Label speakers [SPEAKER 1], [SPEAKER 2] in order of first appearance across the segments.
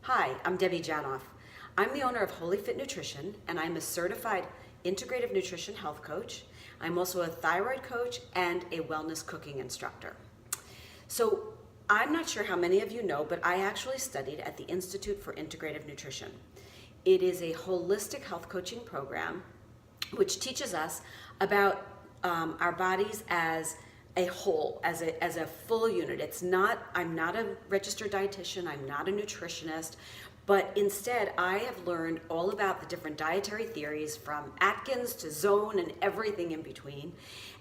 [SPEAKER 1] Hi, I'm Debbie Janoff. I'm the owner of Holy Fit Nutrition, and I'm a certified integrative nutrition health coach. I'm also a thyroid coach and a wellness cooking instructor. So I'm not sure how many of you know, but I actually studied at the Institute for Integrative Nutrition. It is a holistic health coaching program which teaches us about our bodies as a whole, as a full unit. I'm not a registered dietitian, I'm not a nutritionist, but instead I have learned all about the different dietary theories from Atkins to Zone and everything in between,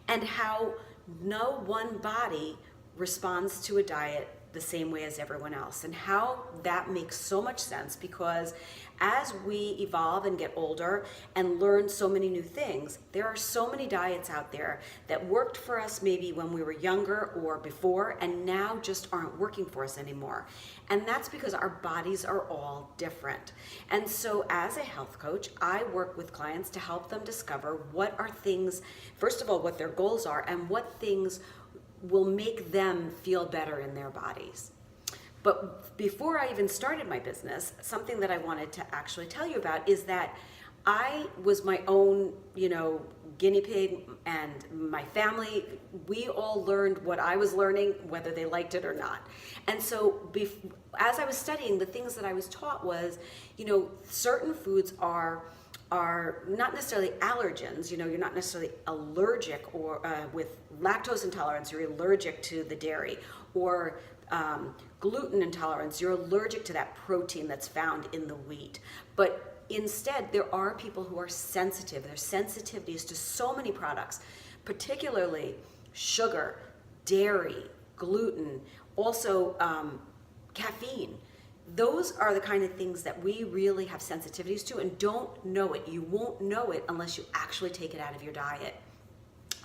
[SPEAKER 1] and how no one body responds to a diet the same way as everyone else, and how that makes so much sense because as we evolve and get older and learn so many new things, there are so many diets out there that worked for us maybe when we were younger or before, and now just aren't working for us anymore. And that's because our bodies are all different. And so as a health coach, I work with clients to help them discover what are things, first of all, what their goals are and what things will make them feel better in their bodies. But before I even started my business, something that I wanted to actually tell you about is that I was my own, guinea pig, and my family, we all learned what I was learning, whether they liked it or not. And so as I was studying, the things that I was taught was, certain foods are not necessarily allergens. You're not necessarily allergic or with lactose intolerance, you're allergic to the dairy, or gluten intolerance, you're allergic to that protein that's found in the wheat. But instead, there are people who are sensitive. Their sensitivities to so many products, particularly sugar, dairy, gluten, also caffeine. Those are the kind of things that we really have sensitivities to and don't know it. You won't know it unless you actually take it out of your diet.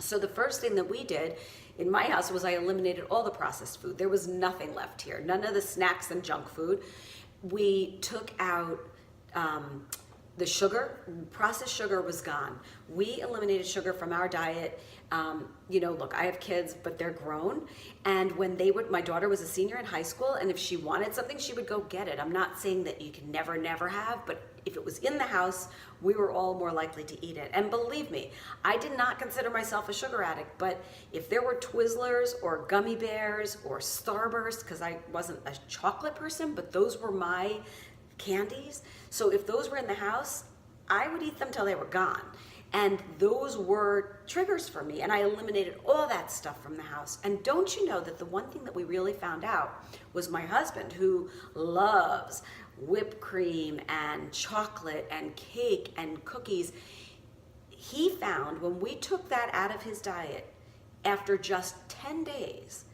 [SPEAKER 1] So the first thing that we did in my house was I eliminated all the processed food. There was nothing left here, none of the snacks and junk food. We took out the sugar. Processed sugar was gone. We eliminated sugar from our diet. Look, I have kids, but they're grown. And when my daughter was a senior in high school, and if she wanted something, she would go get it. I'm not saying that you can never have, but if it was in the house, we were all more likely to eat it. And believe me, I did not consider myself a sugar addict, but if there were Twizzlers or gummy bears or Starburst, because I wasn't a chocolate person, but those were my candies. So if those were in the house, I would eat them till they were gone. And those were triggers for me, and I eliminated all that stuff from the house. And don't you know that the one thing that we really found out was my husband, who loves whipped cream and chocolate and cake and cookies, he found when we took that out of his diet, after just 10 days,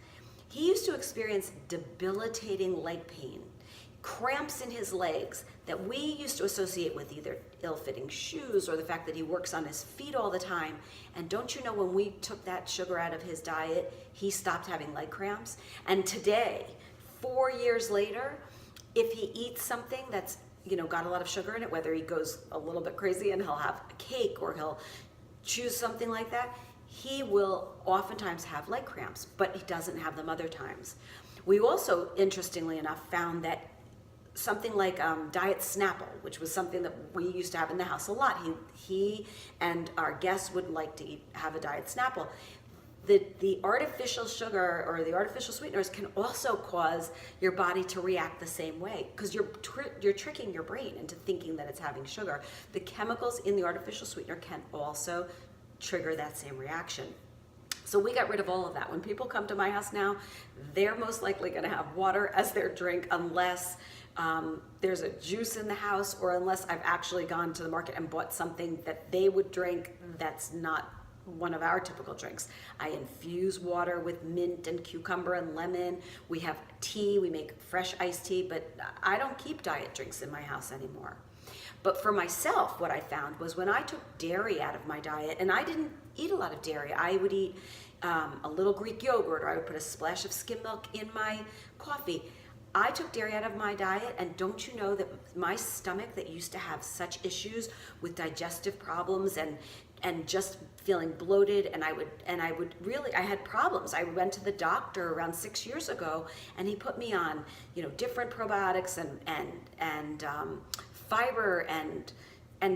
[SPEAKER 1] he used to experience debilitating leg pain, cramps in his legs that we used to associate with either ill-fitting shoes or the fact that he works on his feet all the time. And don't you know, when we took that sugar out of his diet, he stopped having leg cramps. And today, 4 years later, if he eats something that's got a lot of sugar in it, whether he goes a little bit crazy and he'll have a cake or he'll choose something like that, he will oftentimes have leg cramps, but he doesn't have them other times. We also, interestingly enough, found that something like Diet Snapple, which was something that we used to have in the house a lot. He and our guests would like to have a Diet Snapple. The artificial sugar or the artificial sweeteners can also cause your body to react the same way because you're tricking your brain into thinking that it's having sugar. The chemicals in the artificial sweetener can also trigger that same reaction. So we got rid of all of that. When people come to my house now, they're most likely going to have water as their drink unless there's a juice in the house, or unless I've actually gone to the market and bought something that they would drink that's not one of our typical drinks. I infuse water with mint and cucumber and lemon. We have tea, we make fresh iced tea, but I don't keep diet drinks in my house anymore. But for myself, what I found was when I took dairy out of my diet, and I didn't eat a lot of dairy, I would eat a little Greek yogurt, or I would put a splash of skim milk in my coffee. I took dairy out of my diet, and don't you know that my stomach that used to have such issues with digestive problems and and just feeling bloated, and I would really, I had problems. I went to the doctor around 6 years ago, and he put me on, different probiotics and fiber and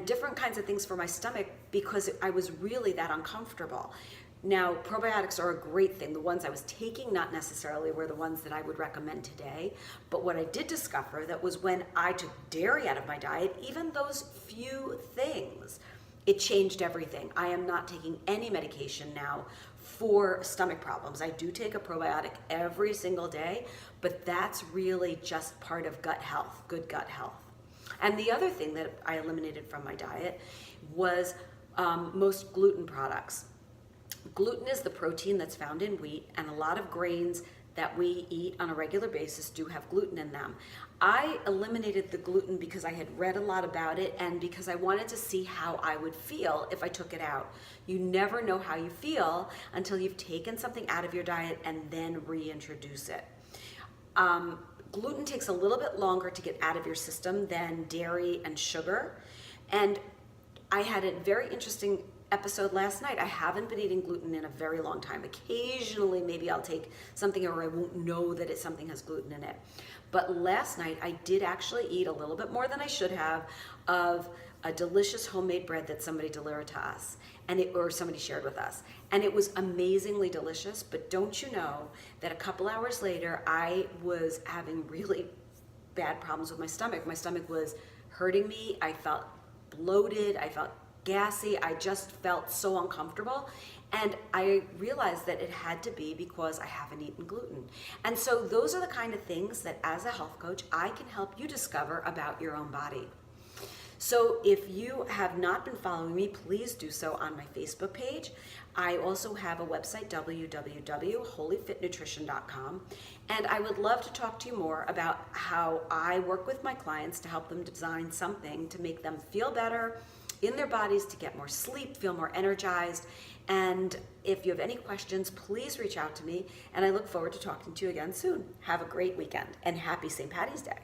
[SPEAKER 1] different kinds of things for my stomach because I was really that uncomfortable. Now, probiotics are a great thing. The ones I was taking, not necessarily were the ones that I would recommend today. But what I did discover, that was when I took dairy out of my diet, even those few things, it changed everything. I am not taking any medication now for stomach problems. I do take a probiotic every single day, but that's really just part of gut health, good gut health. And the other thing that I eliminated from my diet was most gluten products. Gluten is the protein that's found in wheat, and a lot of grains that we eat on a regular basis do have gluten in them. I eliminated the gluten because I had read a lot about it and because I wanted to see how I would feel if I took it out. You never know how you feel until you've taken something out of your diet and then reintroduce it. Gluten takes a little bit longer to get out of your system than dairy and sugar. And I had a very interesting episode last night. I haven't been eating gluten in a very long time. Occasionally, maybe I'll take something or I won't know that something has gluten in it. But last night, I did actually eat a little bit more than I should have of a delicious homemade bread that somebody delivered to us, or somebody shared with us. And it was amazingly delicious, but don't you know that a couple hours later, I was having really bad problems with my stomach. My stomach was hurting me. I felt bloated. I felt gassy. I just felt so uncomfortable. And I realized that it had to be because I haven't eaten gluten. And so those are the kind of things that as a health coach, I can help you discover about your own body. So if you have not been following me, please do so on my Facebook page. I also have a website, www.holyfitnutrition.com, and I would love to talk to you more about how I work with my clients to help them design something to make them feel better in their bodies, to get more sleep, feel more energized. And if you have any questions, please reach out to me, and I look forward to talking to you again soon. Have a great weekend, and happy St. Paddy's Day.